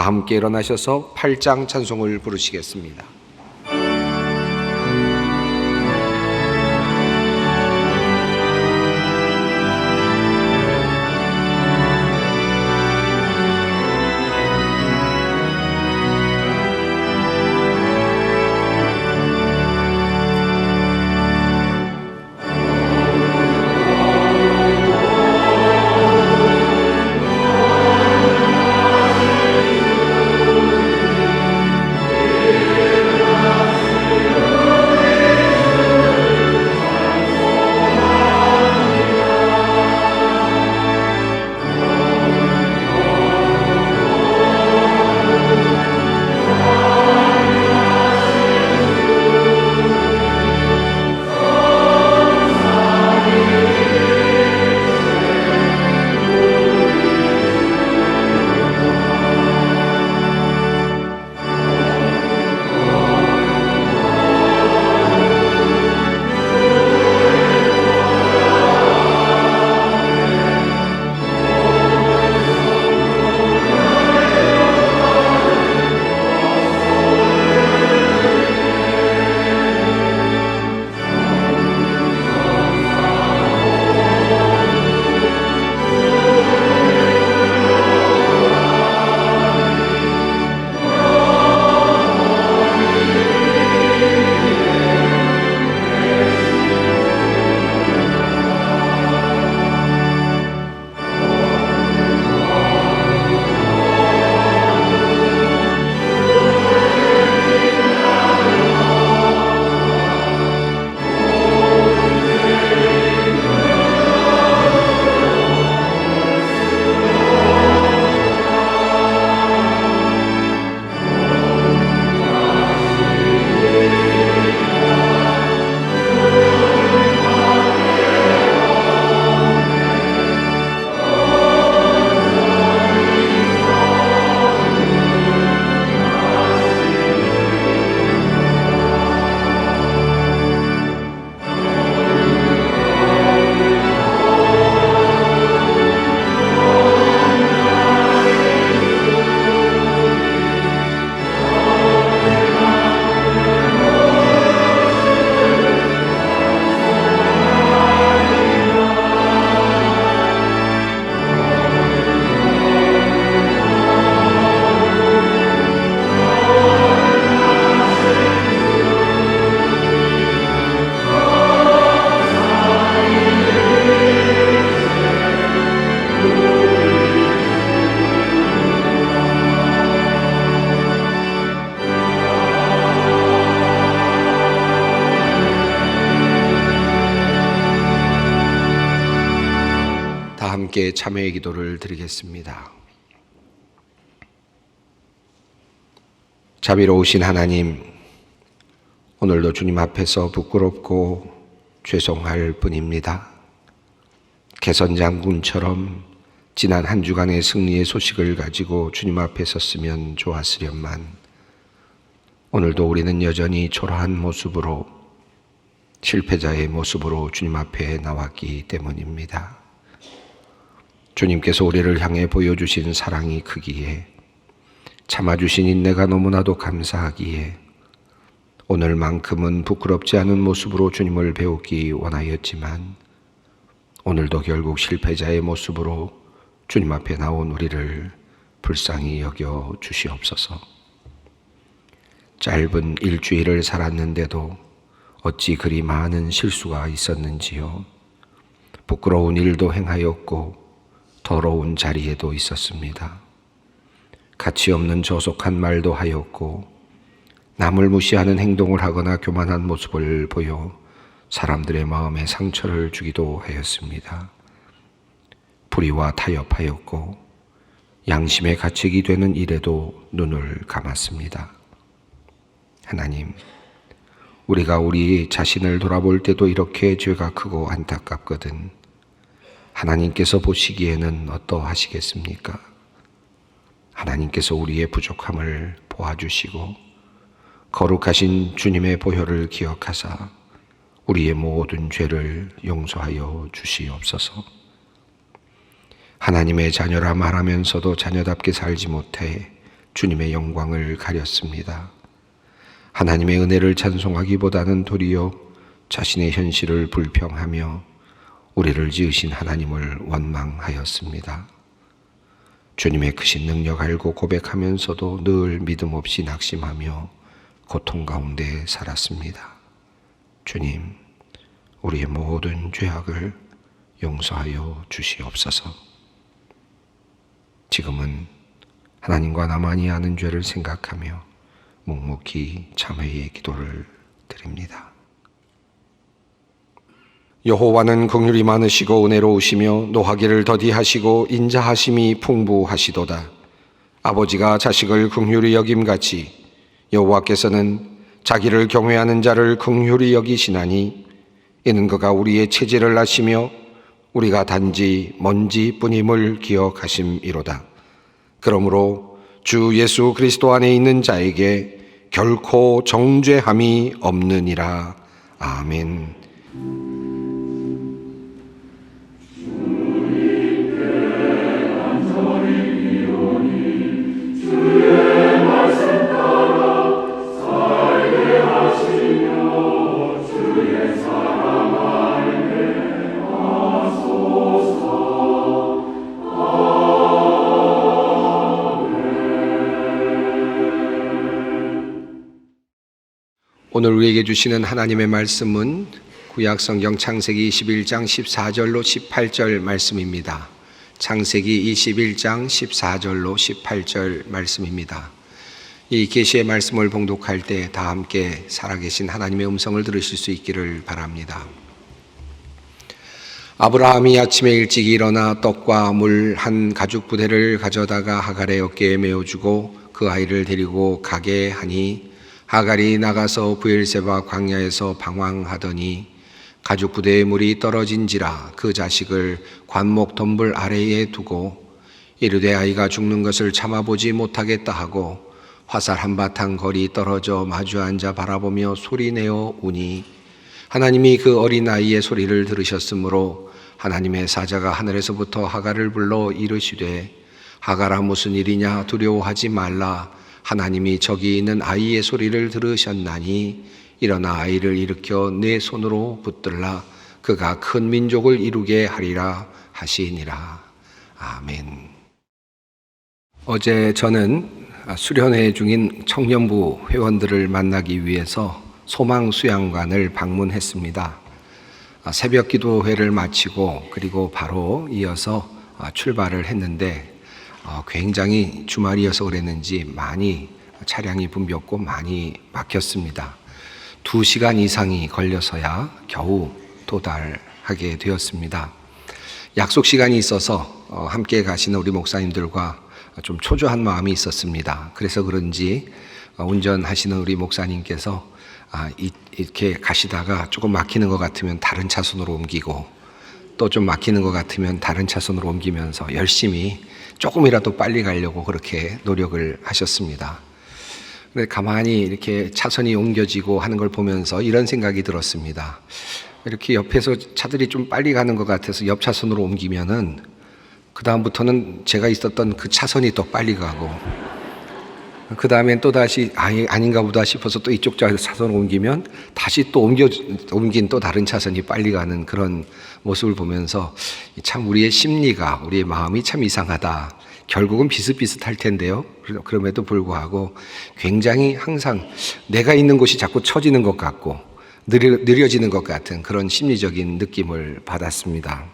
함께 일어나셔서 8장 찬송을 부르시겠습니다. 함께 참회의 기도를 드리겠습니다. 자비로우신 하나님, 오늘도 주님 앞에서 부끄럽고 죄송할 뿐입니다. 개선장군처럼 지난 한 주간의 승리의 소식을 가지고 주님 앞에 섰으면 좋았으련만 오늘도 우리는 여전히 초라한 모습으로, 실패자의 모습으로 주님 앞에 나왔기 때문입니다. 주님께서 우리를 향해 보여주신 사랑이 크기에, 참아주신 인내가 너무나도 감사하기에 오늘만큼은 부끄럽지 않은 모습으로 주님을 배우기 원하였지만 오늘도 결국 실패자의 모습으로 주님 앞에 나온 우리를 불쌍히 여겨 주시옵소서. 짧은 일주일을 살았는데도 어찌 그리 많은 실수가 있었는지요. 부끄러운 일도 행하였고 더러운 자리에도 있었습니다. 가치 없는 저속한 말도 하였고 남을 무시하는 행동을 하거나 교만한 모습을 보여 사람들의 마음에 상처를 주기도 하였습니다. 불의와 타협하였고 양심의 가책이 되는 일에도 눈을 감았습니다. 하나님, 우리가 우리 자신을 돌아볼 때도 이렇게 죄가 크고 안타깝거든 하나님께서 보시기에는 어떠하시겠습니까? 하나님께서 우리의 부족함을 보아주시고 거룩하신 주님의 보혈을 기억하사 우리의 모든 죄를 용서하여 주시옵소서. 하나님의 자녀라 말하면서도 자녀답게 살지 못해 주님의 영광을 가렸습니다. 하나님의 은혜를 찬송하기보다는 도리어 자신의 현실을 불평하며 우리를 지으신 하나님을 원망하였습니다. 주님의 크신 능력 알고 고백하면서도 늘 믿음 없이 낙심하며 고통 가운데 살았습니다. 주님, 우리의 모든 죄악을 용서하여 주시옵소서. 지금은 하나님과 나만이 아는 죄를 생각하며 묵묵히 참회의 기도를 드립니다. 여호와는 긍휼이 많으시고 은혜로우시며 노하기를 더디하시고 인자하심이 풍부하시도다. 아버지가 자식을 긍휼히 여김같이 여호와께서는 자기를 경외하는 자를 긍휼히 여기시나니 이는 그가 우리의 체질을 아시며 우리가 단지 먼지뿐임을 기억하심이로다. 그러므로 주 예수 그리스도 안에 있는 자에게 결코 정죄함이 없느니라. 아멘. 오늘 우리에게 주시는 하나님의 말씀은 구약성경 창세기 21장 14절로 18절 말씀입니다. 창세기 21장 14절로 18절 말씀입니다. 이 계시의 말씀을 봉독할 때 다 함께 살아계신 하나님의 음성을 들으실 수 있기를 바랍니다. 아브라함이 아침에 일찍 일어나 떡과 물 한 가죽 부대를 가져다가 하갈의 어깨에 메어주고 그 아이를 데리고 가게 하니 하갈이 나가서 브엘세바 광야에서 방황하더니 가죽 부대의 물이 떨어진지라 그 자식을 관목 덤불 아래에 두고 이르되 아이가 죽는 것을 참아보지 못하겠다 하고 화살 한바탕 거리 떨어져 마주 앉아 바라보며 소리내어 우니 하나님이 그 어린 아이의 소리를 들으셨으므로 하나님의 사자가 하늘에서부터 하갈을 불러 이르시되 하갈아 무슨 일이냐 두려워하지 말라. 하나님이 저기 있는 아이의 소리를 들으셨나니 일어나 아이를 일으켜 내 손으로 붙들라. 그가 큰 민족을 이루게 하리라 하시니라. 아멘. 어제 저는 수련회 중인 청년부 회원들을 만나기 위해서 소망수양관을 방문했습니다. 새벽 기도회를 마치고 그리고 바로 이어서 출발을 했는데 굉장히 주말이어서 그랬는지 많이 차량이 붐볐고 많이 막혔습니다. 2시간 이상이 걸려서야 겨우 도달하게 되었습니다. 약속 시간이 있어서 함께 가시는 우리 목사님들과 좀 초조한 마음이 있었습니다. 그래서 그런지 운전하시는 우리 목사님께서 이렇게 가시다가 조금 막히는 것 같으면 다른 차선으로 옮기고 또 좀 막히는 것 같으면 다른 차선으로 옮기면서 열심히 조금이라도 빨리 가려고 그렇게 노력을 하셨습니다. 근데 가만히 이렇게 차선이 옮겨지고 하는 걸 보면서 이런 생각이 들었습니다. 이렇게 옆에서 차들이 좀 빨리 가는 것 같아서 옆 차선으로 옮기면은 그 다음부터는 제가 있었던 그 차선이 더 빨리 가고 그 다음엔 또 다시 아닌가 보다 싶어서 또 이쪽 차선으로 옮기면 다시 또 옮긴 또 다른 차선이 빨리 가는 그런 모습을 보면서 참 우리의 심리가, 우리의 마음이 참 이상하다. 결국은 비슷비슷할 텐데요. 그럼에도 불구하고 굉장히 항상 내가 있는 곳이 자꾸 처지는 것 같고 느려지는 것 같은 그런 심리적인 느낌을 받았습니다.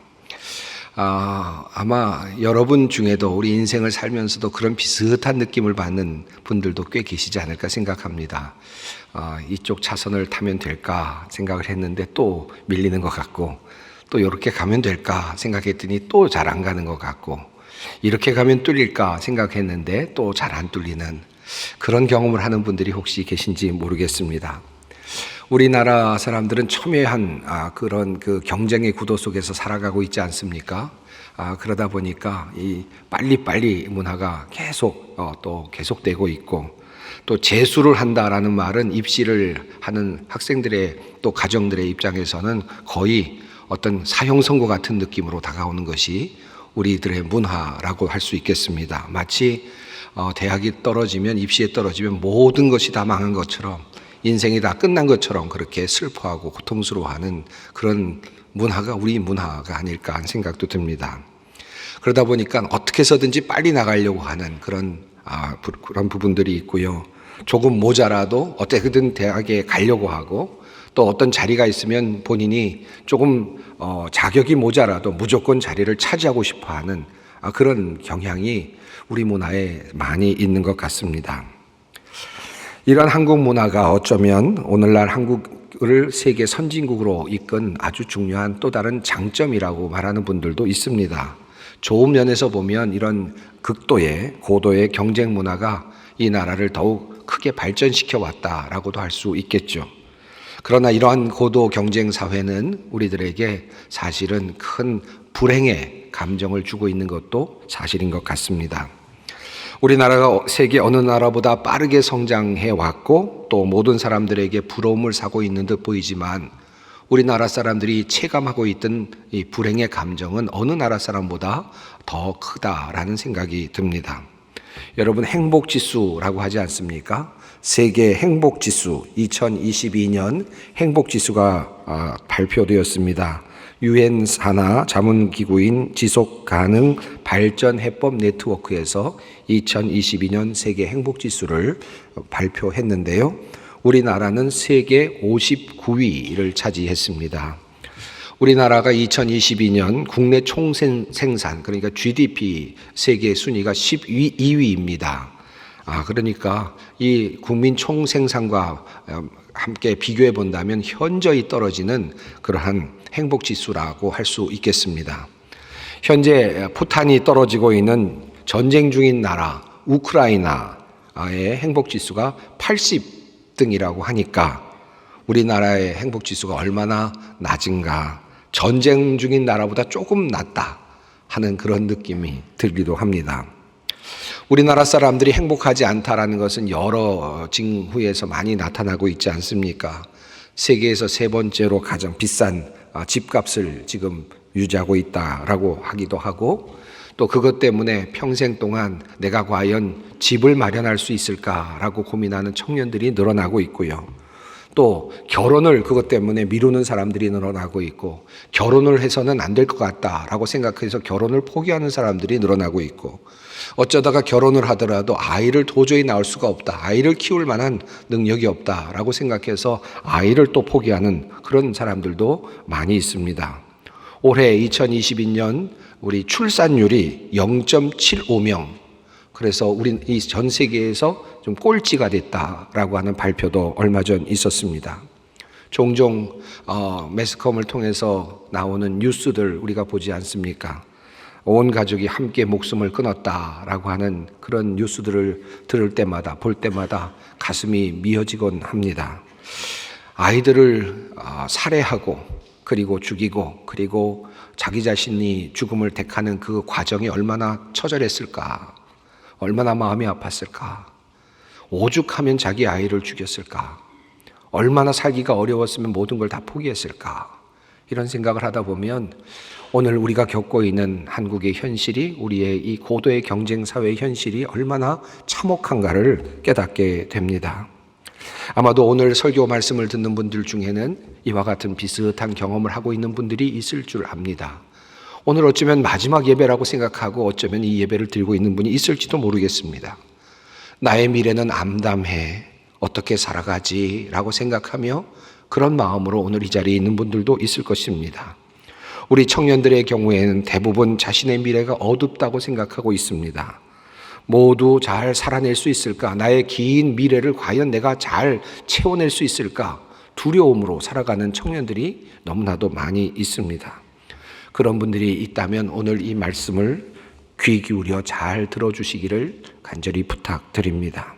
아마 여러분 중에도 우리 인생을 살면서도 그런 비슷한 느낌을 받는 분들도 꽤 계시지 않을까 생각합니다. 이쪽 차선을 타면 될까 생각을 했는데 또 밀리는 것 같고 또 이렇게 가면 될까 생각했더니 또 잘 안 가는 것 같고 이렇게 가면 뚫릴까 생각했는데 또 잘 안 뚫리는 그런 경험을 하는 분들이 혹시 계신지 모르겠습니다. 우리나라 사람들은 첨예한 그런 그 경쟁의 구도 속에서 살아가고 있지 않습니까? 그러다 보니까 이 빨리빨리 문화가 계속 또 계속되고 있고 또 재수를 한다라는 말은 입시를 하는 학생들의 또 가정들의 입장에서는 거의 어떤 사형 선고 같은 느낌으로 다가오는 것이 우리들의 문화라고 할 수 있겠습니다. 마치 대학이 떨어지면, 입시에 떨어지면 모든 것이 다 망한 것처럼, 인생이 다 끝난 것처럼 그렇게 슬퍼하고 고통스러워하는 그런 문화가 우리 문화가 아닐까 하는 생각도 듭니다. 그러다 보니까 어떻게 해서든지 빨리 나가려고 하는 그런 부분들이 있고요. 조금 모자라도 어떻게든 대학에 가려고 하고, 또 어떤 자리가 있으면 본인이 조금 자격이 모자라도 무조건 자리를 차지하고 싶어하는 그런 경향이 우리 문화에 많이 있는 것 같습니다. 이런 한국 문화가 어쩌면 오늘날 한국을 세계 선진국으로 이끈 아주 중요한 또 다른 장점이라고 말하는 분들도 있습니다. 좋은 면에서 보면 이런 극도의 고도의 경쟁 문화가 이 나라를 더욱 크게 발전시켜 왔다라고도 할 수 있겠죠. 그러나 이러한 고도 경쟁 사회는 우리들에게 사실은 큰 불행의 감정을 주고 있는 것도 사실인 것 같습니다. 우리나라가 세계 어느 나라보다 빠르게 성장해 왔고, 또 모든 사람들에게 부러움을 사고 있는 듯 보이지만, 우리나라 사람들이 체감하고 있던 이 불행의 감정은 어느 나라 사람보다 더 크다라는 생각이 듭니다. 여러분, 행복지수라고 하지 않습니까? 세계 행복지수 2022년 행복지수가 발표되었습니다. 유엔 산하 자문기구인 지속가능 발전해법 네트워크에서 2022년 세계 행복지수를 발표했는데요. 우리나라는 세계 59위를 차지했습니다. 우리나라가 2022년 국내 총생산, 그러니까 GDP 세계 순위가 12위입니다. 그러니까 이 국민 총생산과 함께 비교해 본다면 현저히 떨어지는 그러한 행복지수라고 할 수 있겠습니다. 현재 포탄이 떨어지고 있는 전쟁 중인 나라 우크라이나의 행복지수가 80등이라고 하니까 우리나라의 행복지수가 얼마나 낮은가, 전쟁 중인 나라보다 조금 낮다 하는 그런 느낌이 들기도 합니다. 우리나라 사람들이 행복하지 않다라는 것은 여러 징후에서 많이 나타나고 있지 않습니까? 세계에서 세 번째로 가장 비싼 집값을 지금 유지하고 있다라고 하기도 하고, 또 그것 때문에 평생 동안 내가 과연 집을 마련할 수 있을까라고 고민하는 청년들이 늘어나고 있고요. 또 결혼을 그것 때문에 미루는 사람들이 늘어나고 있고, 결혼을 해서는 안 될 것 같다라고 생각해서 결혼을 포기하는 사람들이 늘어나고 있고, 어쩌다가 결혼을 하더라도 아이를 도저히 낳을 수가 없다, 아이를 키울 만한 능력이 없다라고 생각해서 아이를 또 포기하는 그런 사람들도 많이 있습니다. 올해 2022년 우리 출산율이 0.75명, 그래서 우리 이 전 세계에서 좀 꼴찌가 됐다라고 하는 발표도 얼마 전 있었습니다. 종종 매스컴을 통해서 나오는 뉴스들 우리가 보지 않습니까? 온 가족이 함께 목숨을 끊었다라고 하는 그런 뉴스들을 들을 때마다, 볼 때마다 가슴이 미어지곤 합니다. 아이들을 살해하고 그리고 죽이고 그리고 자기 자신이 죽음을 택하는 그 과정이 얼마나 처절했을까, 얼마나 마음이 아팠을까, 오죽하면 자기 아이를 죽였을까, 얼마나 살기가 어려웠으면 모든 걸 다 포기했을까, 이런 생각을 하다 보면 오늘 우리가 겪고 있는 한국의 현실이, 우리의 이 고도의 경쟁 사회의 현실이 얼마나 참혹한가를 깨닫게 됩니다. 아마도 오늘 설교 말씀을 듣는 분들 중에는 이와 같은 비슷한 경험을 하고 있는 분들이 있을 줄 압니다. 오늘 어쩌면 마지막 예배라고 생각하고 어쩌면 이 예배를 드리고 있는 분이 있을지도 모르겠습니다. 나의 미래는 암담해, 어떻게 살아가지? 라고 생각하며 그런 마음으로 오늘 이 자리에 있는 분들도 있을 것입니다. 우리 청년들의 경우에는 대부분 자신의 미래가 어둡다고 생각하고 있습니다. 모두 잘 살아낼 수 있을까? 나의 긴 미래를 과연 내가 잘 채워낼 수 있을까? 두려움으로 살아가는 청년들이 너무나도 많이 있습니다. 그런 분들이 있다면 오늘 이 말씀을 귀 기울여 잘 들어주시기를 간절히 부탁드립니다.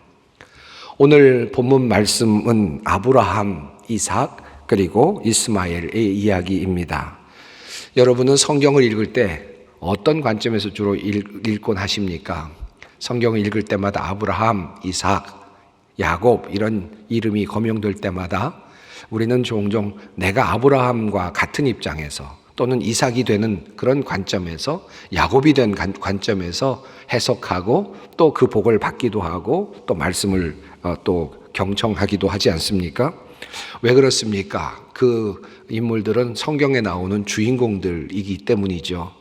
오늘 본문 말씀은 아브라함, 이삭, 그리고 이스마엘의 이야기입니다. 여러분은 성경을 읽을 때 어떤 관점에서 주로 읽곤 하십니까? 성경을 읽을 때마다 아브라함, 이삭, 야곱 이런 이름이 거명될 때마다 우리는 종종 내가 아브라함과 같은 입장에서 또는 이삭이 되는 그런 관점에서, 야곱이 된 관점에서 해석하고 또 그 복을 받기도 하고 또 말씀을 또 경청하기도 하지 않습니까? 왜 그렇습니까? 그 인물들은 성경에 나오는 주인공들이기 때문이죠.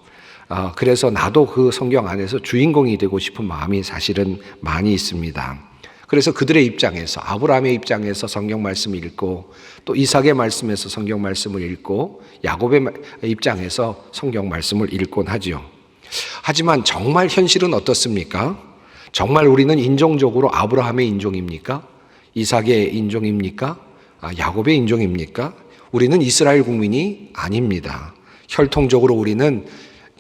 그래서 나도 그 성경 안에서 주인공이 되고 싶은 마음이 사실은 많이 있습니다. 그래서 그들의 입장에서, 아브라함의 입장에서 성경 말씀을 읽고 또 이삭의 말씀에서 성경 말씀을 읽고 야곱의 입장에서 성경 말씀을 읽곤 하죠. 하지만 정말 현실은 어떻습니까? 정말 우리는 인종적으로 아브라함의 인종입니까? 이삭의 인종입니까? 야곱의 인종입니까? 우리는 이스라엘 국민이 아닙니다. 혈통적으로 우리는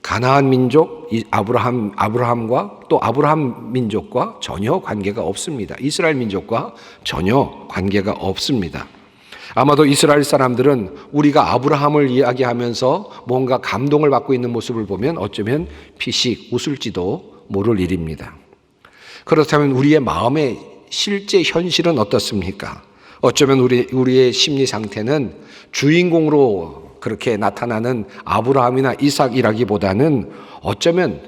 가나안 민족, 아브라함과 또 아브라함 민족과 전혀 관계가 없습니다. 이스라엘 민족과 전혀 관계가 없습니다. 아마도 이스라엘 사람들은 우리가 아브라함을 이야기하면서 뭔가 감동을 받고 있는 모습을 보면 어쩌면 피식 웃을지도 모를 일입니다. 그렇다면 우리의 마음의 실제 현실은 어떻습니까? 어쩌면 우리의 심리 상태는 주인공으로 그렇게 나타나는 아브라함이나 이삭이라기보다는 어쩌면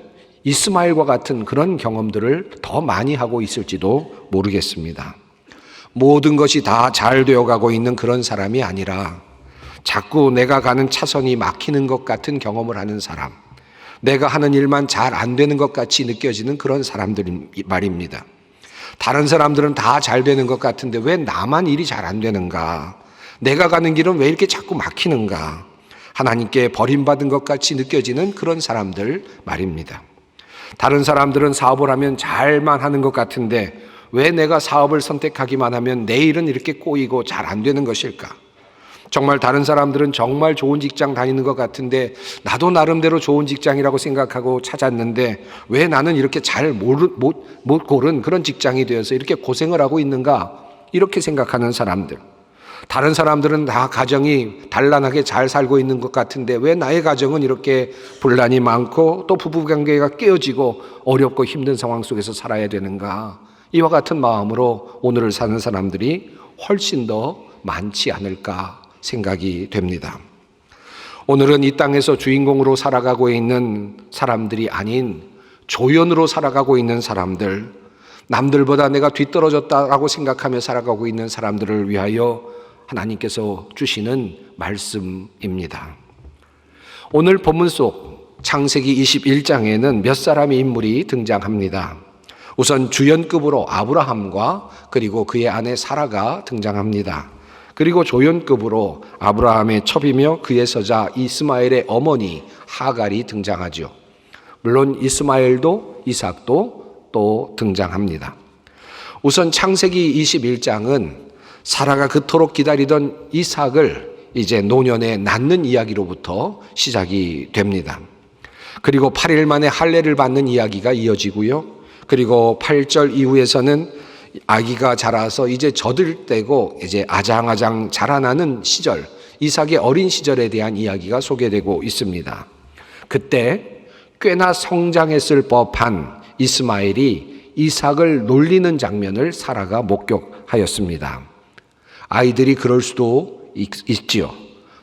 이스마엘과 같은 그런 경험들을 더 많이 하고 있을지도 모르겠습니다. 모든 것이 다 잘 되어가고 있는 그런 사람이 아니라 자꾸 내가 가는 차선이 막히는 것 같은 경험을 하는 사람, 내가 하는 일만 잘 안 되는 것 같이 느껴지는 그런 사람들 말입니다. 다른 사람들은 다 잘 되는 것 같은데 왜 나만 일이 잘 안 되는가? 내가 가는 길은 왜 이렇게 자꾸 막히는가? 하나님께 버림받은 것 같이 느껴지는 그런 사람들 말입니다. 다른 사람들은 사업을 하면 잘만 하는 것 같은데 왜 내가 사업을 선택하기만 하면 내 일은 이렇게 꼬이고 잘 안 되는 것일까? 정말 다른 사람들은 정말 좋은 직장 다니는 것 같은데 나도 나름대로 좋은 직장이라고 생각하고 찾았는데 왜 나는 이렇게 잘 못 고른 그런 직장이 되어서 이렇게 고생을 하고 있는가? 이렇게 생각하는 사람들. 다른 사람들은 다 가정이 단란하게 잘 살고 있는 것 같은데 왜 나의 가정은 이렇게 분란이 많고 또 부부관계가 깨어지고 어렵고 힘든 상황 속에서 살아야 되는가? 이와 같은 마음으로 오늘을 사는 사람들이 훨씬 더 많지 않을까 생각이 됩니다. 오늘은 이 땅에서 주인공으로 살아가고 있는 사람들이 아닌 조연으로 살아가고 있는 사람들, 남들보다 내가 뒤떨어졌다라고 생각하며 살아가고 있는 사람들을 위하여 하나님께서 주시는 말씀입니다. 오늘 본문 속 창세기 21장에는 몇 사람의 인물이 등장합니다. 우선 주연급으로 아브라함과 그리고 그의 아내 사라가 등장합니다. 그리고 조연급으로 아브라함의 첩이며 그의 서자 이스마엘의 어머니 하갈이 등장하죠. 물론 이스마엘도 이삭도 또 등장합니다. 우선 창세기 21장은 사라가 그토록 기다리던 이삭을 이제 노년에 낳는 이야기로부터 시작이 됩니다. 그리고 8일 만에 할례를 받는 이야기가 이어지고요. 그리고 8절 이후에서는 아기가 자라서 이제 젖을 떼고 이제 아장아장 자라나는 시절, 이삭의 어린 시절에 대한 이야기가 소개되고 있습니다. 그때 꽤나 성장했을 법한 이스마엘이 이삭을 놀리는 장면을 사라가 목격하였습니다. 아이들이 그럴 수도 있지요.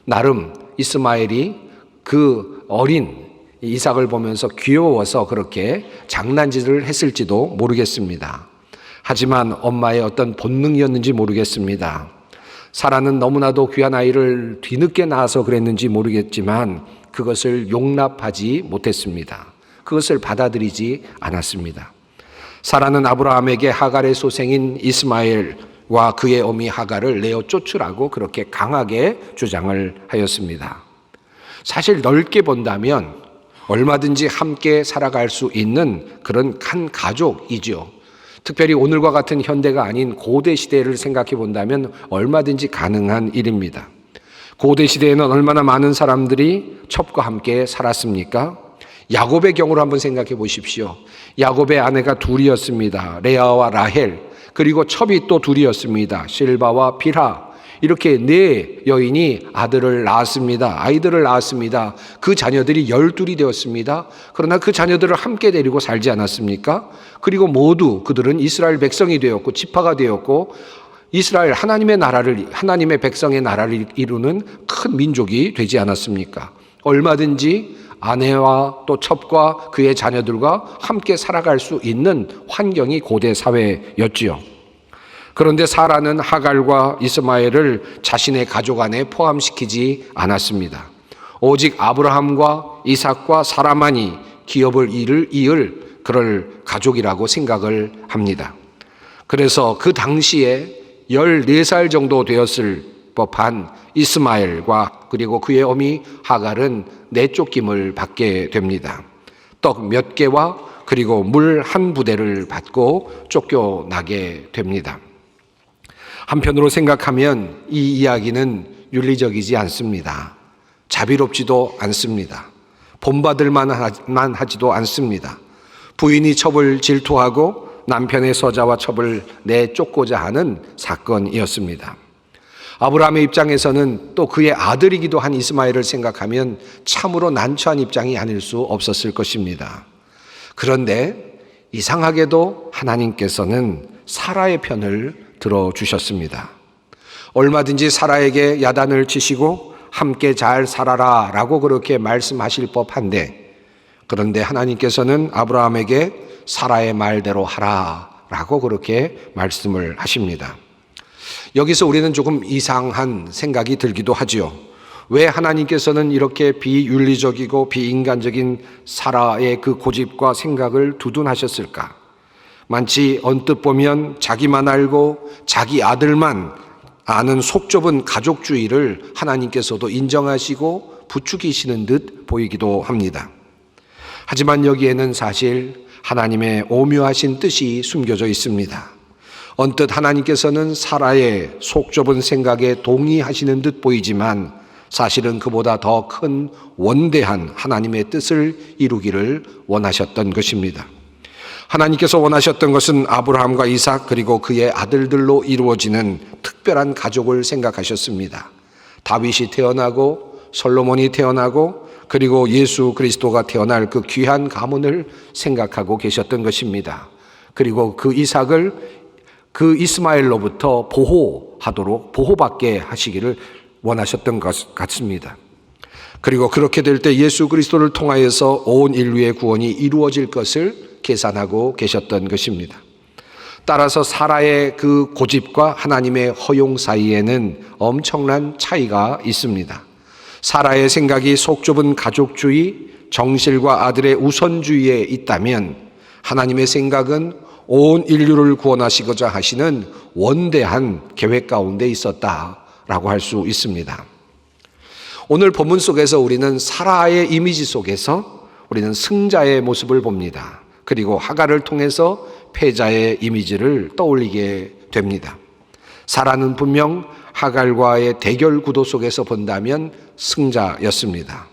나름 이스마엘이 그 어린 이삭을 보면서 귀여워서 그렇게 장난질을 했을지도 모르겠습니다. 하지만 엄마의 어떤 본능이었는지 모르겠습니다. 사라는 너무나도 귀한 아이를 뒤늦게 낳아서 그랬는지 모르겠지만 그것을 용납하지 못했습니다. 그것을 받아들이지 않았습니다. 사라는 아브라함에게 하갈의 소생인 이스마엘과 그의 어미 하갈을 내어 쫓으라고 그렇게 강하게 주장을 하였습니다. 사실 넓게 본다면 얼마든지 함께 살아갈 수 있는 그런 한 가족이죠. 특별히 오늘과 같은 현대가 아닌 고대 시대를 생각해 본다면 얼마든지 가능한 일입니다. 고대 시대에는 얼마나 많은 사람들이 첩과 함께 살았습니까? 야곱의 경우를 한번 생각해 보십시오. 야곱의 아내가 둘이었습니다. 레아와 라헬, 그리고 첩이 또 둘이었습니다. 실바와 빌하. 이렇게 네 여인이 아이들을 낳았습니다. 그 자녀들이 12이 되었습니다. 그러나 그 자녀들을 함께 데리고 살지 않았습니까? 그리고 모두 그들은 이스라엘 백성이 되었고 지파가 되었고 이스라엘 하나님의 백성의 나라를 이루는 큰 민족이 되지 않았습니까? 얼마든지 아내와 또 첩과 그의 자녀들과 함께 살아갈 수 있는 환경이 고대 사회였지요. 그런데 사라는 하갈과 이스마엘을 자신의 가족 안에 포함시키지 않았습니다. 오직 아브라함과 이삭과 사라만이 기업을 이을 그럴 가족이라고 생각을 합니다. 그래서 그 당시에 14살 정도 되었을 법한 이스마엘과 그리고 그의 어미 하갈은 내쫓김을 받게 됩니다. 떡 몇 개와 그리고 물 한 부대를 받고 쫓겨나게 됩니다. 한편으로 생각하면 이 이야기는 윤리적이지 않습니다. 자비롭지도 않습니다. 본받을 만만 하지도 않습니다. 부인이 첩을 질투하고 남편의 서자와 첩을 내쫓고자 하는 사건이었습니다. 아브라함의 입장에서는 또 그의 아들이기도 한 이스마엘을 생각하면 참으로 난처한 입장이 아닐 수 없었을 것입니다. 그런데 이상하게도 하나님께서는 사라의 편을 들어주셨습니다. 얼마든지 사라에게 야단을 치시고 함께 잘 살아라 라고 그렇게 말씀하실 법한데, 그런데 하나님께서는 아브라함에게 사라의 말대로 하라 라고 그렇게 말씀을 하십니다. 여기서 우리는 조금 이상한 생각이 들기도 하지요. 왜 하나님께서는 이렇게 비윤리적이고 비인간적인 사라의 그 고집과 생각을 두둔하셨을까? 마치 언뜻 보면 자기만 알고 자기 아들만 아는 속 좁은 가족주의를 하나님께서도 인정하시고 부추기시는 듯 보이기도 합니다. 하지만 여기에는 사실 하나님의 오묘하신 뜻이 숨겨져 있습니다. 언뜻 하나님께서는 사라의 속 좁은 생각에 동의하시는 듯 보이지만 사실은 그보다 더 큰 원대한 하나님의 뜻을 이루기를 원하셨던 것입니다. 하나님께서 원하셨던 것은 아브라함과 이삭 그리고 그의 아들들로 이루어지는 특별한 가족을 생각하셨습니다. 다윗이 태어나고 솔로몬이 태어나고 그리고 예수 그리스도가 태어날 그 귀한 가문을 생각하고 계셨던 것입니다. 그리고 그 이삭을 그 이스마엘로부터 보호받게 하시기를 원하셨던 것 같습니다. 그리고 그렇게 될 때 예수 그리스도를 통하여서 온 인류의 구원이 이루어질 것을 계산하고 계셨던 것입니다. 따라서 사라의 그 고집과 하나님의 허용 사이에는 엄청난 차이가 있습니다. 사라의 생각이 속 좁은 가족주의, 정실과 아들의 우선주의에 있다면 하나님의 생각은 온 인류를 구원하시고자 하시는 원대한 계획 가운데 있었다라고 할 수 있습니다. 오늘 본문 속에서 우리는 사라의 이미지 속에서 우리는 승자의 모습을 봅니다. 그리고 하갈을 통해서 패자의 이미지를 떠올리게 됩니다. 사라는 분명 하갈과의 대결 구도 속에서 본다면 승자였습니다.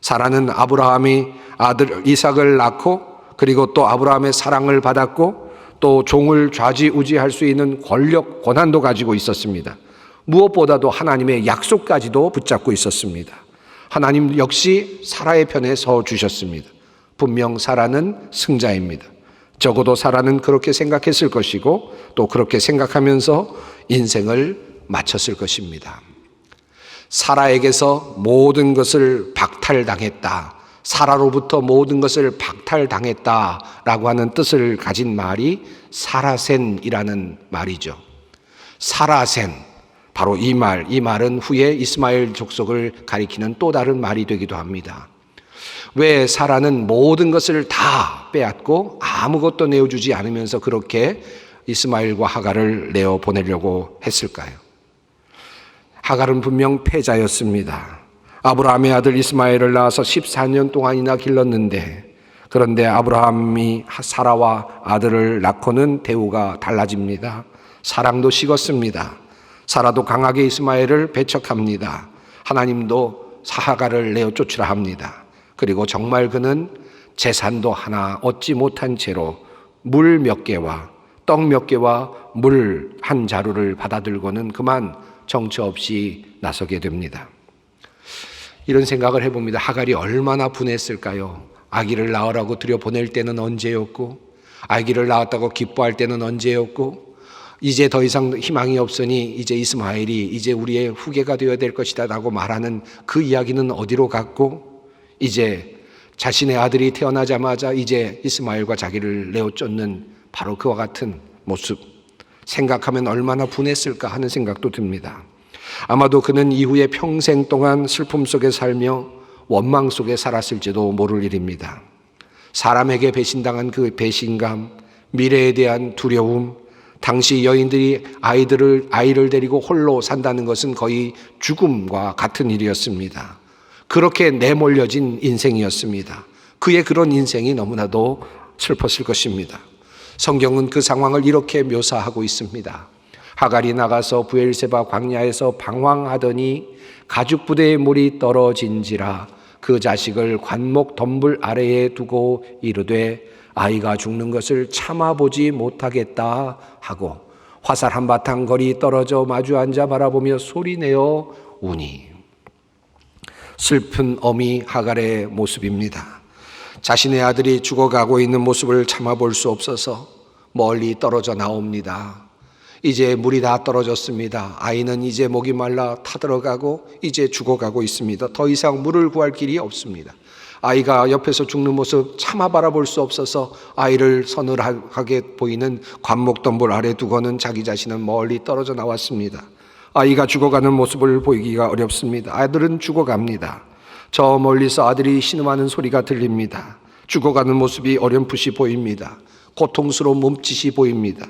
사라는 아브라함이 아들 이삭을 낳고 그리고 또 아브라함의 사랑을 받았고 또 종을 좌지우지할 수 있는 권력, 권한도 가지고 있었습니다. 무엇보다도 하나님의 약속까지도 붙잡고 있었습니다. 하나님 역시 사라의 편에 서 주셨습니다. 분명 사라는 승자입니다. 적어도 사라는 그렇게 생각했을 것이고 또 그렇게 생각하면서 인생을 마쳤을 것입니다. 사라에게서 모든 것을 박탈당했다. 사라로부터 모든 것을 박탈당했다라고 하는 뜻을 가진 말이 사라센이라는 말이죠. 사라센, 바로 이 말은 후에 이스마엘 족속을 가리키는 또 다른 말이 되기도 합니다. 왜 사라는 모든 것을 다 빼앗고 아무것도 내어주지 않으면서 그렇게 이스마엘과 하갈을 내어보내려고 했을까요? 하갈은 분명 패자였습니다. 아브라함의 아들 이스마엘을 낳아서 14년 동안이나 길렀는데, 그런데 아브라함이 사라와 아들을 낳고는 대우가 달라집니다. 사랑도 식었습니다. 사라도 강하게 이스마엘을 배척합니다. 하나님도 하갈을 내어 쫓으라 합니다. 그리고 정말 그는 재산도 하나 얻지 못한 채로 물 몇 개와 떡 몇 개와 물 한 자루를 받아들고는 그만 정처 없이 나서게 됩니다. 이런 생각을 해봅니다. 하갈이 얼마나 분했을까요? 아기를 낳으라고 들여보낼 때는 언제였고, 아기를 낳았다고 기뻐할 때는 언제였고, 이제 더 이상 희망이 없으니 이제 이스마엘이 이제 우리의 후계가 되어야 될 것이다 라고 말하는 그 이야기는 어디로 갔고, 이제 자신의 아들이 태어나자마자 이제 이스마엘과 자기를 내어 쫓는 바로 그와 같은 모습, 생각하면 얼마나 분했을까 하는 생각도 듭니다. 아마도 그는 이후에 평생 동안 슬픔 속에 살며 원망 속에 살았을지도 모를 일입니다. 사람에게 배신당한 그 배신감, 미래에 대한 두려움, 당시 여인들이 아이를 데리고 홀로 산다는 것은 거의 죽음과 같은 일이었습니다. 그렇게 내몰려진 인생이었습니다. 그의 그런 인생이 너무나도 슬펐을 것입니다. 성경은 그 상황을 이렇게 묘사하고 있습니다. 하갈이 나가서 브엘세바 광야에서 방황하더니 가죽부대의 물이 떨어진지라 그 자식을 관목 덤불 아래에 두고 이르되 아이가 죽는 것을 참아보지 못하겠다 하고 화살 한바탕 거리 떨어져 마주 앉아 바라보며 소리내어 우니. 슬픈 어미 하갈의 모습입니다. 자신의 아들이 죽어가고 있는 모습을 참아볼 수 없어서 멀리 떨어져 나옵니다. 이제 물이 다 떨어졌습니다. 아이는 이제 목이 말라 타들어가고 이제 죽어가고 있습니다. 더 이상 물을 구할 길이 없습니다. 아이가 옆에서 죽는 모습 참아 바라볼 수 없어서 아이를 서늘하게 보이는 관목덤불 아래 두고는 자기 자신은 멀리 떨어져 나왔습니다. 아이가 죽어가는 모습을 보이기가 어렵습니다. 아들은 죽어갑니다. 저 멀리서 아들이 신음하는 소리가 들립니다. 죽어가는 모습이 어렴풋이 보입니다. 고통스러운 몸짓이 보입니다.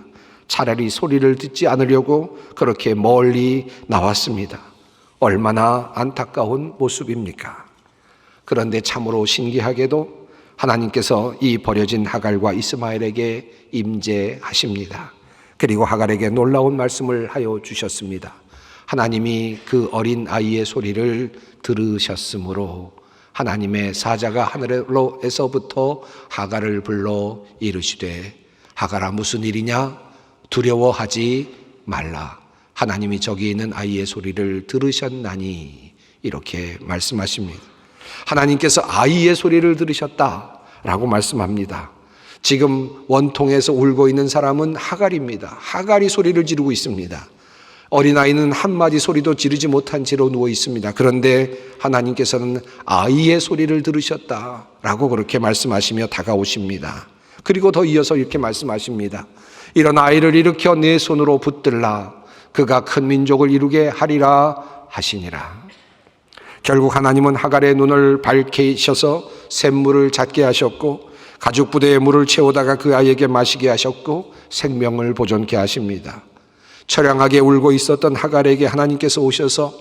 차라리 소리를 듣지 않으려고 그렇게 멀리 나왔습니다. 얼마나 안타까운 모습입니까? 그런데 참으로 신기하게도 하나님께서 이 버려진 하갈과 이스마엘에게 임재하십니다. 그리고 하갈에게 놀라운 말씀을 하여 주셨습니다. 하나님이 그 어린 아이의 소리를 들으셨으므로 하나님의 사자가 하늘에서부터 하갈을 불러 이르시되 하갈아 무슨 일이냐? 두려워하지 말라. 하나님이 저기 있는 아이의 소리를 들으셨나니 이렇게 말씀하십니다. 하나님께서 아이의 소리를 들으셨다라고 말씀합니다. 지금 원통에서 울고 있는 사람은 하갈입니다. 하갈이 소리를 지르고 있습니다. 어린아이는 한마디 소리도 지르지 못한 채로 누워 있습니다. 그런데 하나님께서는 아이의 소리를 들으셨다라고 그렇게 말씀하시며 다가오십니다. 그리고 더 이어서 이렇게 말씀하십니다. 이런 아이를 일으켜 내 손으로 붙들라. 그가 큰 민족을 이루게 하리라 하시니라. 결국 하나님은 하갈의 눈을 밝히셔서 샘물을 찾게 하셨고 가죽부대에 물을 채우다가 그 아이에게 마시게 하셨고 생명을 보존케 하십니다. 처량하게 울고 있었던 하갈에게 하나님께서 오셔서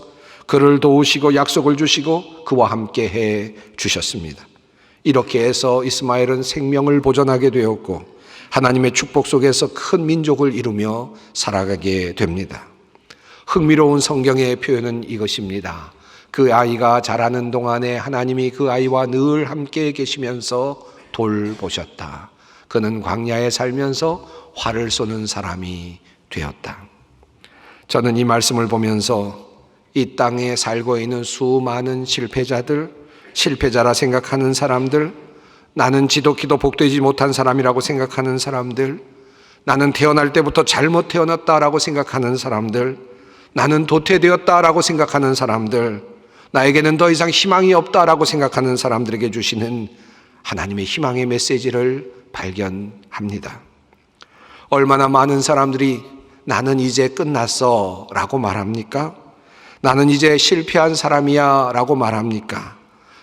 그를 도우시고 약속을 주시고 그와 함께 해 주셨습니다. 이렇게 해서 이스마엘은 생명을 보존하게 되었고 하나님의 축복 속에서 큰 민족을 이루며 살아가게 됩니다. 흥미로운 성경의 표현은 이것입니다. 그 아이가 자라는 동안에 하나님이 그 아이와 늘 함께 계시면서 돌보셨다. 그는 광야에 살면서 활을 쏘는 사람이 되었다. 저는 이 말씀을 보면서 이 땅에 살고 있는 수많은 실패자라 생각하는 사람들, 나는 지독히도 복되지 못한 사람이라고 생각하는 사람들, 나는 태어날 때부터 잘못 태어났다라고 생각하는 사람들, 나는 도태되었다라고 생각하는 사람들, 나에게는 더 이상 희망이 없다라고 생각하는 사람들에게 주시는 하나님의 희망의 메시지를 발견합니다. 얼마나 많은 사람들이 나는 이제 끝났어 라고 말합니까? 나는 이제 실패한 사람이야 라고 말합니까?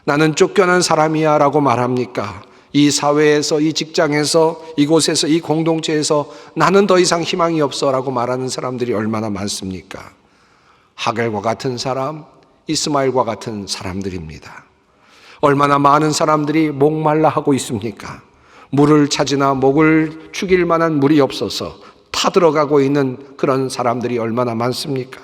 나는 쫓겨난 사람이야 라고 말합니까? 이 사회에서, 이 직장에서, 이곳에서, 이 공동체에서 나는 더 이상 희망이 없어 라고 말하는 사람들이 얼마나 많습니까? 하갈과 같은 사람, 이스마엘과 같은 사람들입니다. 얼마나 많은 사람들이 목말라 하고 있습니까? 물을 찾으나 목을 축일 만한 물이 없어서 타들어가고 있는 그런 사람들이 얼마나 많습니까?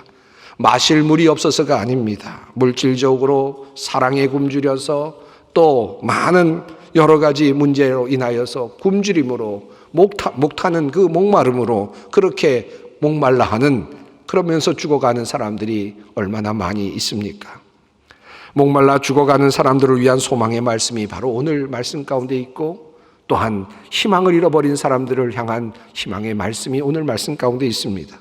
마실 물이 없어서가 아닙니다. 물질적으로 사랑에 굶주려서 또 많은 여러 가지 문제로 인하여서 굶주림으로 목타는 그 목마름으로 그렇게 목말라 하는, 그러면서 죽어가는 사람들이 얼마나 많이 있습니까? 목말라 죽어가는 사람들을 위한 소망의 말씀이 바로 오늘 말씀 가운데 있고 또한 희망을 잃어버린 사람들을 향한 희망의 말씀이 오늘 말씀 가운데 있습니다.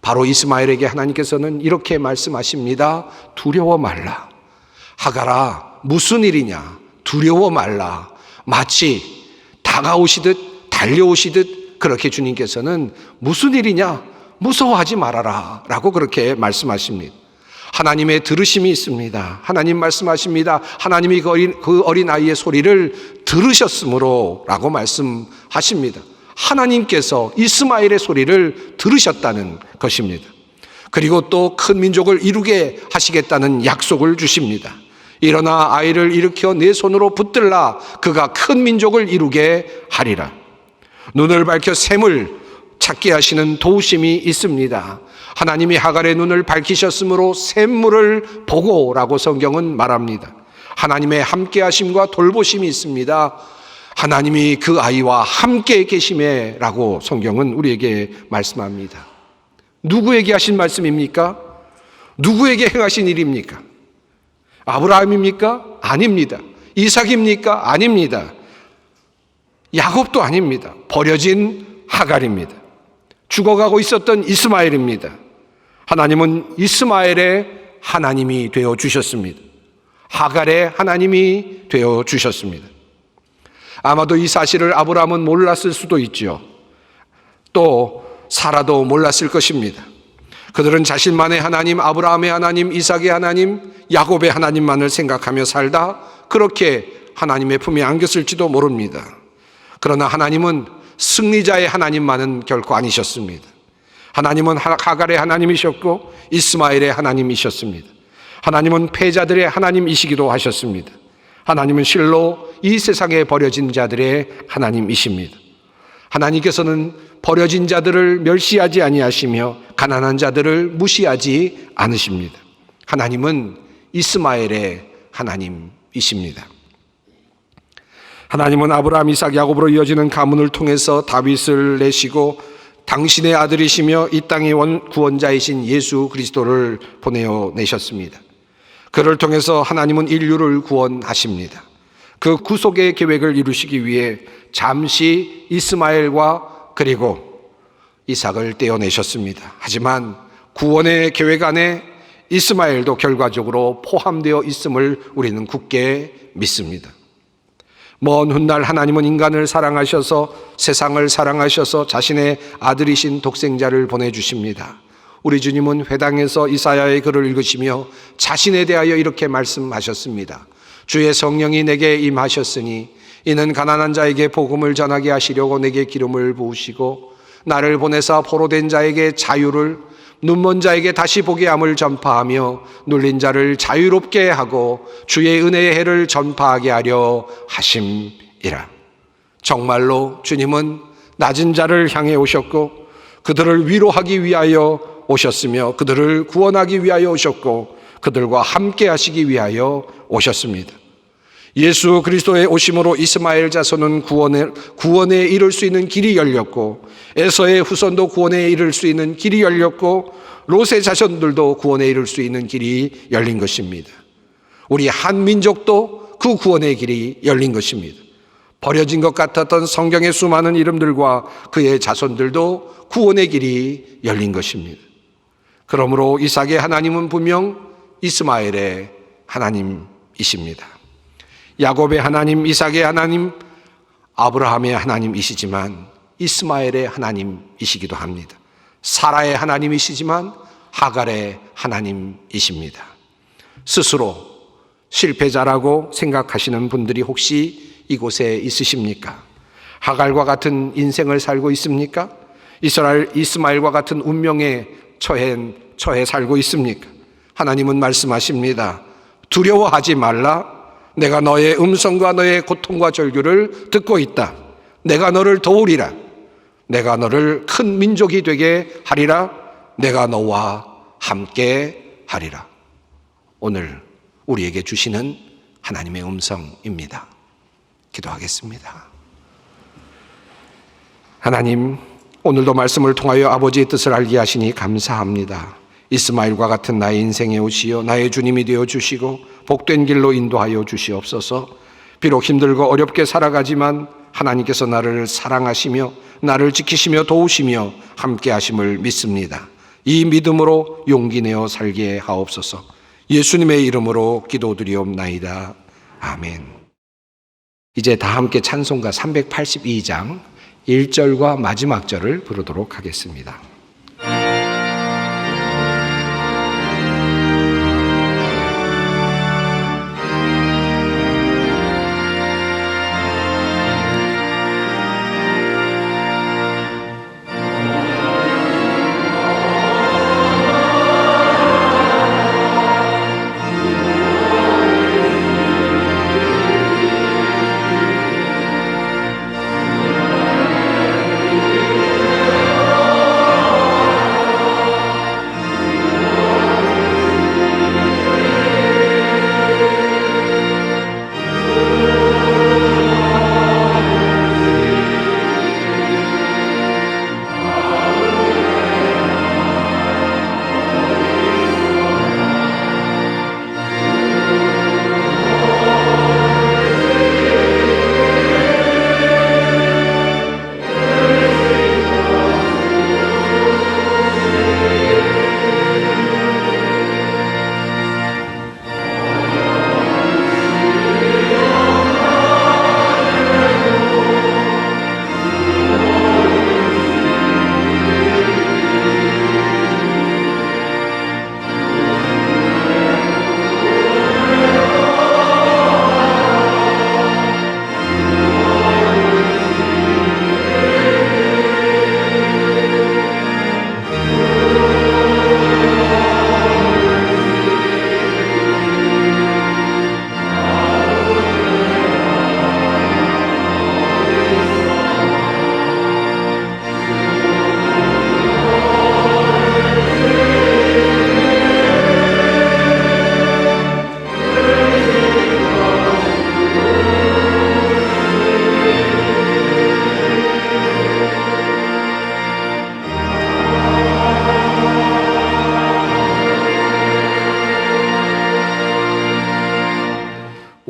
바로 이스마엘에게 하나님께서는 이렇게 말씀하십니다. 두려워 말라. 하갈아, 무슨 일이냐? 두려워 말라. 마치 다가오시듯 달려오시듯 그렇게 주님께서는 무슨 일이냐? 무서워하지 말아라 라고 그렇게 말씀하십니다. 하나님의 들으심이 있습니다. 하나님 말씀하십니다. 하나님이 그 어린 아이의 소리를 들으셨으므로 라고 말씀하십니다. 하나님께서 이스마엘의 소리를 들으셨다는 것입니다. 그리고 또 큰 민족을 이루게 하시겠다는 약속을 주십니다. 일어나 아이를 일으켜 내 손으로 붙들라. 그가 큰 민족을 이루게 하리라. 눈을 밝혀 샘을 찾게 하시는 도우심이 있습니다. 하나님이 하갈의 눈을 밝히셨으므로 샘물을 보고라고 성경은 말합니다. 하나님의 함께 하심과 돌보심이 있습니다. 하나님이 그 아이와 함께 계심에라고 성경은 우리에게 말씀합니다. 누구에게 하신 말씀입니까? 누구에게 행하신 일입니까? 아브라함입니까? 아닙니다. 이삭입니까? 아닙니다. 야곱도 아닙니다. 버려진 하갈입니다. 죽어가고 있었던 이스마엘입니다. 하나님은 이스마엘의 하나님이 되어 주셨습니다. 하갈의 하나님이 되어 주셨습니다. 아마도 이 사실을 아브라함은 몰랐을 수도 있죠. 또 사라도 몰랐을 것입니다. 그들은 자신만의 하나님, 아브라함의 하나님, 이삭의 하나님, 야곱의 하나님만을 생각하며 살다 그렇게 하나님의 품에 안겼을지도 모릅니다. 그러나 하나님은 승리자의 하나님만은 결코 아니셨습니다. 하나님은 하갈의 하나님이셨고 이스마엘의 하나님이셨습니다. 하나님은 패자들의 하나님이시기도 하셨습니다. 하나님은 실로 이 세상에 버려진 자들의 하나님이십니다. 하나님께서는 버려진 자들을 멸시하지 아니하시며 가난한 자들을 무시하지 않으십니다. 하나님은 이스마엘의 하나님이십니다. 하나님은 아브라함, 이삭, 야곱으로 이어지는 가문을 통해서 다윗을 내시고 당신의 아들이시며 이 땅의 구원자이신 예수 그리스도를 보내어 내셨습니다. 그를 통해서 하나님은 인류를 구원하십니다. 그 구속의 계획을 이루시기 위해 잠시 이스마엘과 그리고 이삭을 떼어내셨습니다. 하지만 구원의 계획 안에 이스마엘도 결과적으로 포함되어 있음을 우리는 굳게 믿습니다. 먼 훗날 하나님은 인간을 사랑하셔서 세상을 사랑하셔서 자신의 아들이신 독생자를 보내주십니다. 우리 주님은 회당에서 이사야의 글을 읽으시며 자신에 대하여 이렇게 말씀하셨습니다. 주의 성령이 내게 임하셨으니 이는 가난한 자에게 복음을 전하게 하시려고 내게 기름을 부으시고 나를 보내사 포로된 자에게 자유를, 눈먼 자에게 다시 보게 함을 전파하며 눌린 자를 자유롭게 하고 주의 은혜의 해를 전파하게 하려 하심이라. 정말로 주님은 낮은 자를 향해 오셨고 그들을 위로하기 위하여 오셨으며 그들을 구원하기 위하여 오셨고 그들과 함께 하시기 위하여 오셨습니다. 예수 그리스도의 오심으로 이스마엘 자손은 구원에 이를 수 있는 길이 열렸고 에서의 후손도 구원에 이를 수 있는 길이 열렸고 롯의 자손들도 구원에 이를 수 있는 길이 열린 것입니다. 우리 한민족도 그 구원의 길이 열린 것입니다. 버려진 것 같았던 성경의 수많은 이름들과 그의 자손들도 구원의 길이 열린 것입니다. 그러므로 이삭의 하나님은 분명 이스마엘의 하나님이십니다. 야곱의 하나님, 이삭의 하나님, 아브라함의 하나님이시지만 이스마엘의 하나님이시기도 합니다. 사라의 하나님이시지만 하갈의 하나님이십니다. 스스로 실패자라고 생각하시는 분들이 혹시 이곳에 있으십니까? 하갈과 같은 인생을 살고 있습니까? 이스마엘과 같은 운명에 처해 살고 있습니까? 하나님은 말씀하십니다. 두려워하지 말라. 내가 너의 음성과 너의 고통과 절규를 듣고 있다. 내가 너를 도우리라. 내가 너를 큰 민족이 되게 하리라. 내가 너와 함께 하리라. 오늘 우리에게 주시는 하나님의 음성입니다. 기도하겠습니다. 하나님, 오늘도 말씀을 통하여 아버지의 뜻을 알게 하시니 감사합니다. 이스마엘과 같은 나의 인생에 오시어 나의 주님이 되어 주시고 복된 길로 인도하여 주시옵소서. 비록 힘들고 어렵게 살아가지만 하나님께서 나를 사랑하시며 나를 지키시며 도우시며 함께 하심을 믿습니다. 이 믿음으로 용기 내어 살게 하옵소서. 예수님의 이름으로 기도드리옵나이다. 아멘. 이제 다 함께 찬송가 382장 1절과 마지막 절을 부르도록 하겠습니다.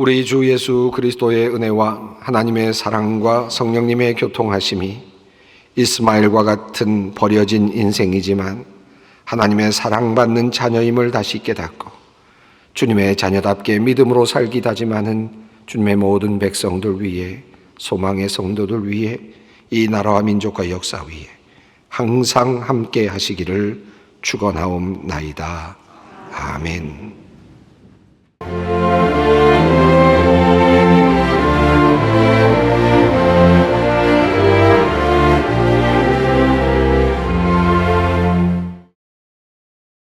우리 주 예수 그리스도의 은혜와 하나님의 사랑과 성령님의 교통하심이 이스마엘과 같은 버려진 인생이지만 하나님의 사랑받는 자녀임을 다시 깨닫고 주님의 자녀답게 믿음으로 살기 다짐하는 주님의 모든 백성들 위해, 소망의 성도들 위해, 이 나라와 민족과 역사 위에 항상 함께 하시기를 축원하옵나이다. 아멘.